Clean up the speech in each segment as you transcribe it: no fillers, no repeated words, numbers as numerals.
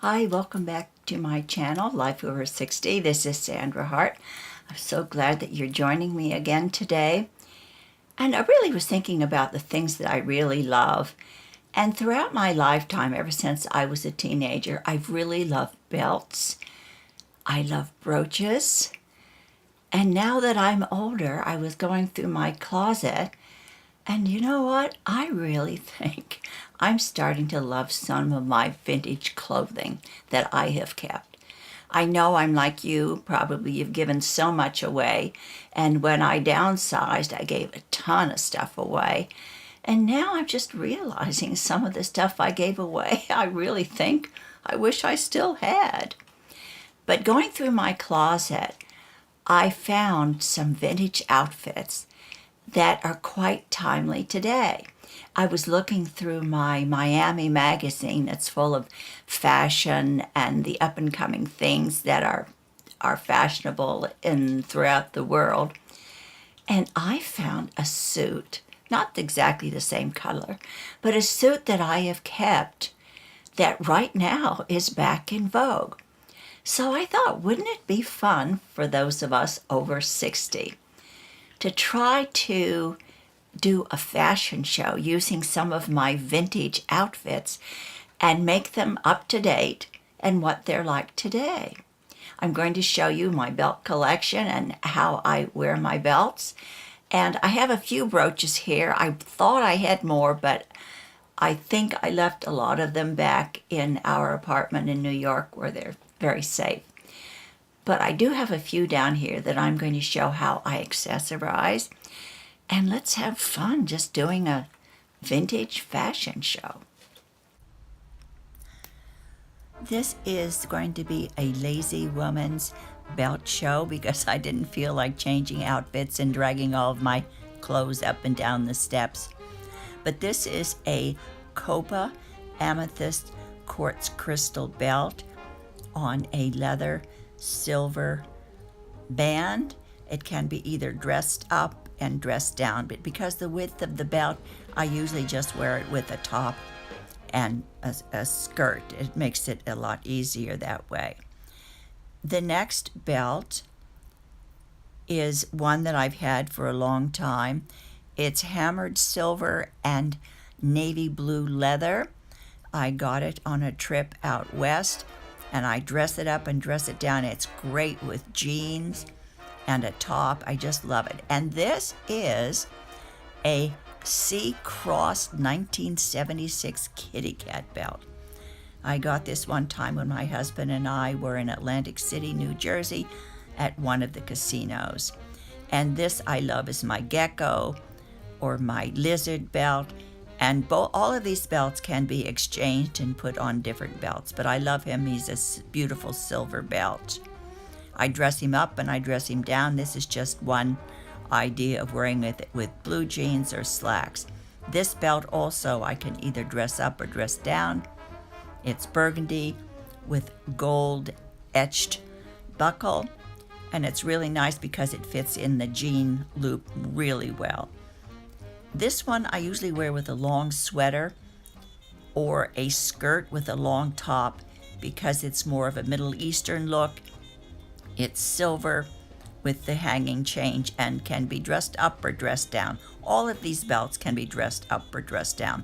Hi, welcome back to my channel, Life Over 60. This is Sandra Hart. I'm so glad that you're joining me again today. And I really was thinking about the things that I really love. And throughout my lifetime, ever since I was a teenager, I've really loved belts. I love brooches. And now that I'm older, I was going through my closet, and you know what? I really think I'm starting to love some of my vintage clothing that I have kept. I know I'm like you, probably you've given so much away, and when I downsized, I gave a ton of stuff away. And now I'm just realizing some of the stuff I gave away, I really think I wish I still had. But going through my closet, I found some vintage outfits that are quite timely today. I was looking through my Miami magazine that's full of fashion and the up-and-coming things that are fashionable throughout the world. And I found a suit, not exactly the same color, but a suit that I have kept that right now is back in vogue. So I thought, wouldn't it be fun for those of us over 60 to try to do a fashion show using some of my vintage outfits and make them up to date and what they're like today. I'm going to show you my belt collection and how I wear my belts. And I have a few brooches here. I thought I had more, but I think I left a lot of them back in our apartment in New York where they're very safe. But I do have a few down here that I'm going to show how I accessorize. And let's have fun just doing a vintage fashion show. This is going to be a lazy woman's belt show because I didn't feel like changing outfits and dragging all of my clothes up and down the steps. But this is a Copa Amethyst Quartz Crystal belt on a leather silver band. It can be either dressed up and dressed down, but because the width of the belt, I usually just wear it with a top and a skirt. It makes it a lot easier that way. The next belt is one that I've had for a long time. It's hammered silver and navy blue leather. I got it on a trip out west, and I dress it up and dress it down. It's great with jeans and a top. I just love it. And this is a C-Cross 1976 kitty cat belt. I got this one time when my husband and I were in Atlantic City, New Jersey at one of the casinos. And this I love is my gecko or my lizard belt. And all of these belts can be exchanged and put on different belts, but I love him. He's a beautiful silver belt. I dress him up and I dress him down. This is just one idea of wearing it with blue jeans or slacks. This belt also I can either dress up or dress down. It's burgundy with gold etched buckle, and it's really nice because it fits in the jean loop really well. This one I usually wear with a long sweater or a skirt with a long top because it's more of a Middle Eastern look. It's silver with the hanging chain and can be dressed up or dressed down. All of these belts can be dressed up or dressed down.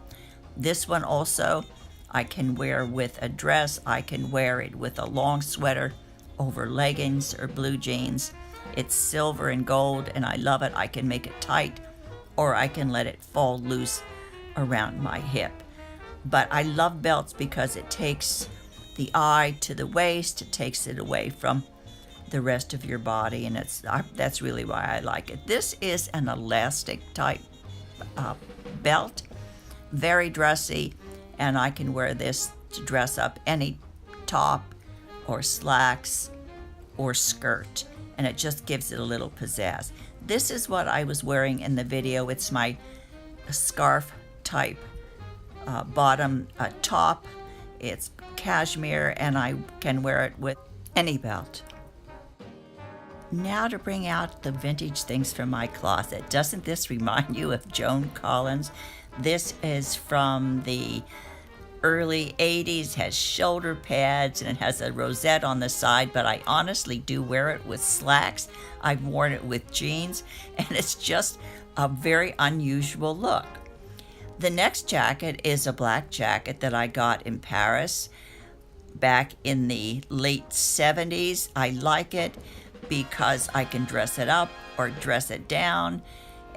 This one also I can wear with a dress. I can wear it with a long sweater over leggings or blue jeans. It's silver and gold and I love it. I can make it tight, or I can let it fall loose around my hip. But I love belts because it takes the eye to the waist, it takes it away from the rest of your body, and that's really why I like it. This is an elastic type belt, very dressy, and I can wear this to dress up any top or slacks or skirt, and it just gives it a little pizzazz. This is what I was wearing in the video. It's my scarf type bottom top. It's cashmere and I can wear it with any belt. Now to bring out the vintage things from my closet. Doesn't this remind you of Joan Collins? This is from the early 80s, has shoulder pads, and it has a rosette on the side, but I honestly do wear it with slacks. I've worn it with jeans, and it's just a very unusual look. The next jacket is a black jacket that I got in Paris back in the late 70s. I like it because I can dress it up or dress it down.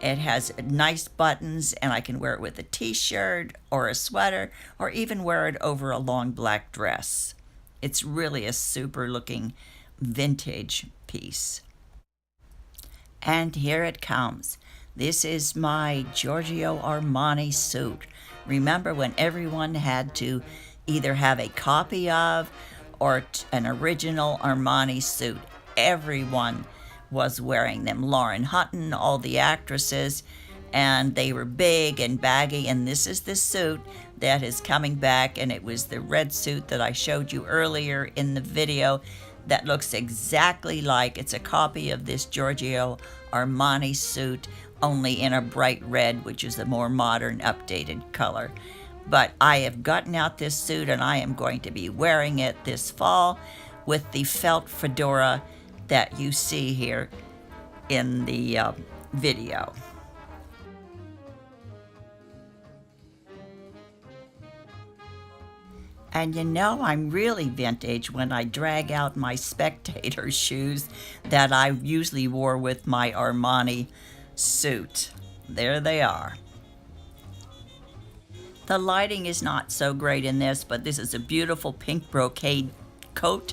It has nice buttons, and I can wear it with a t-shirt or a sweater, or even wear it over a long black dress. It's really a super looking vintage piece. And here it comes. This is my Giorgio Armani suit. Remember when everyone had to either have a copy of or an original Armani suit? Everyone was wearing them. Lauren Hutton, all the actresses, and they were big and baggy, and this is the suit that is coming back, and it was the red suit that I showed you earlier in the video that looks exactly like, it's a copy of this Giorgio Armani suit, only in a bright red, which is a more modern, updated color. But I have gotten out this suit, and I am going to be wearing it this fall with the felt fedora that you see here in the video. And you know, I'm really vintage when I drag out my spectator shoes that I usually wore with my Armani suit. There they are. The lighting is not so great in this, but this is a beautiful pink brocade coat,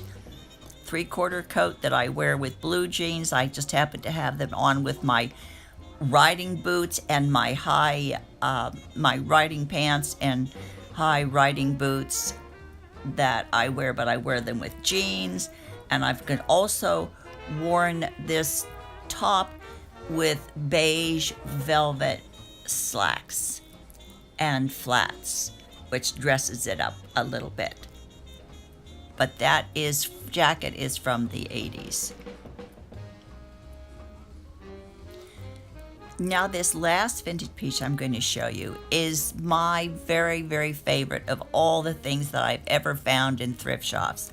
3/4 coat that I wear with blue jeans. I just happen to have them on with my riding boots and my my riding pants and high riding boots that I wear, but I wear them with jeans. And I've also worn this top with beige velvet slacks and flats, which dresses it up a little bit. But that jacket is from the 80s. Now this last vintage piece I'm going to show you is my very, very favorite of all the things that I've ever found in thrift shops.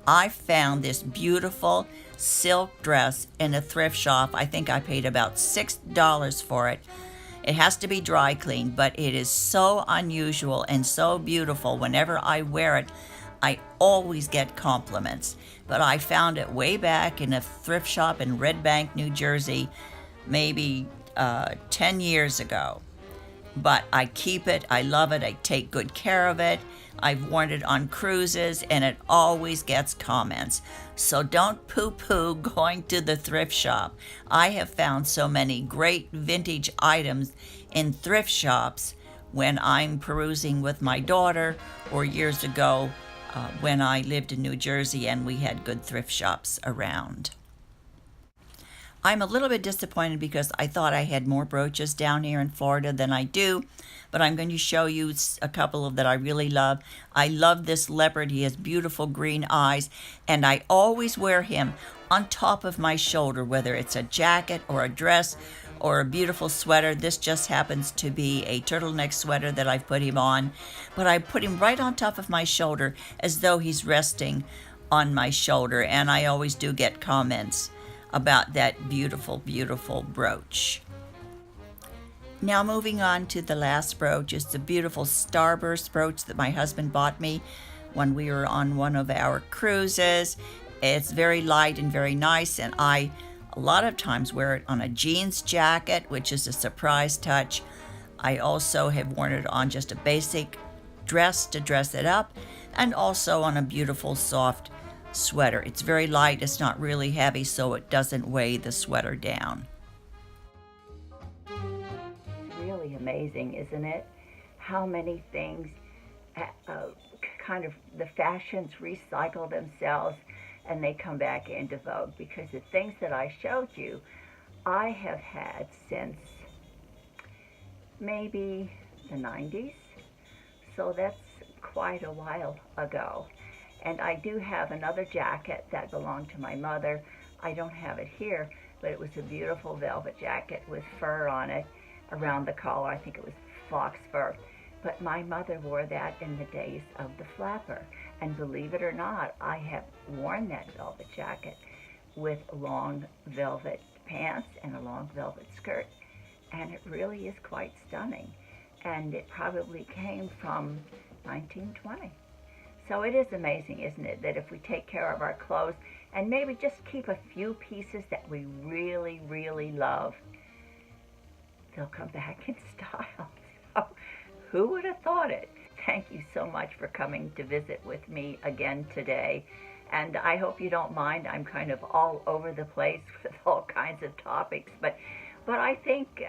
I found this beautiful silk dress in a thrift shop. I think I paid about $6 for it. It has to be dry cleaned, but it is so unusual and so beautiful. Whenever I wear it, I always get compliments. But I found it way back in a thrift shop in Red Bank, New Jersey, maybe 10 years ago. But I keep it, I love it, I take good care of it. I've worn it on cruises, and it always gets comments. So don't poo-poo going to the thrift shop. I have found so many great vintage items in thrift shops when I'm perusing with my daughter, or years ago when I lived in New Jersey and we had good thrift shops around. I'm a little bit disappointed because I thought I had more brooches down here in Florida than I do, but I'm going to show you a couple of that I really love. I love this leopard. He has beautiful green eyes, and I always wear him on top of my shoulder, whether it's a jacket or a dress or a beautiful sweater. This just happens to be a turtleneck sweater that I've put him on, but I put him right on top of my shoulder as though he's resting on my shoulder, and I always do get comments about that beautiful, beautiful brooch. Now moving on to the last brooch is the beautiful Starburst brooch that my husband bought me when we were on one of our cruises. It's very light and very nice, and I a lot of times wear it on a jeans jacket, which is a surprise touch. I also have worn it on just a basic dress to dress it up, and also on a beautiful soft sweater. It's very light, it's not really heavy, so it doesn't weigh the sweater down. Really amazing, isn't it? How many things kind of the fashions recycle themselves and they come back into vogue, because the things that I showed you I have had since maybe the 90s, so that's quite a while ago. And I do have another jacket that belonged to my mother. I don't have it here, but it was a beautiful velvet jacket with fur on it around the collar. I think it was fox fur. But my mother wore that in the days of the flapper. And believe it or not, I have worn that velvet jacket with long velvet pants and a long velvet skirt. And it really is quite stunning. And it probably came from 1920. So it is amazing, isn't it, that if we take care of our clothes and maybe just keep a few pieces that we really, really love, they'll come back in style. So who would have thought it? Thank you so much for coming to visit with me again today. And I hope you don't mind. I'm kind of all over the place with all kinds of topics. But I think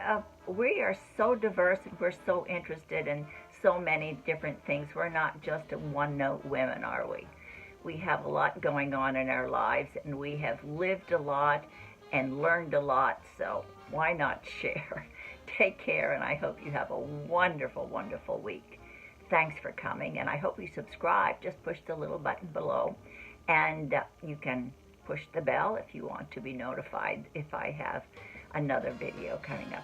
we are so diverse and we're so interested in so many different things. We're not just one-note women, are we? We have a lot going on in our lives, and we have lived a lot and learned a lot, so why not share? Take care, and I hope you have a wonderful, wonderful week. Thanks for coming, and I hope you subscribe. Just push the little button below, and you can push the bell if you want to be notified if I have another video coming up.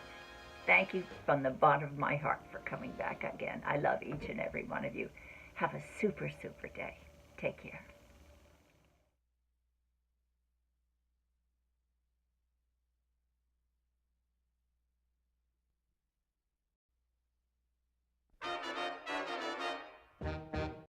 Thank you from the bottom of my heart for coming back again. I love each and every one of you. Have a super, super day. Take care.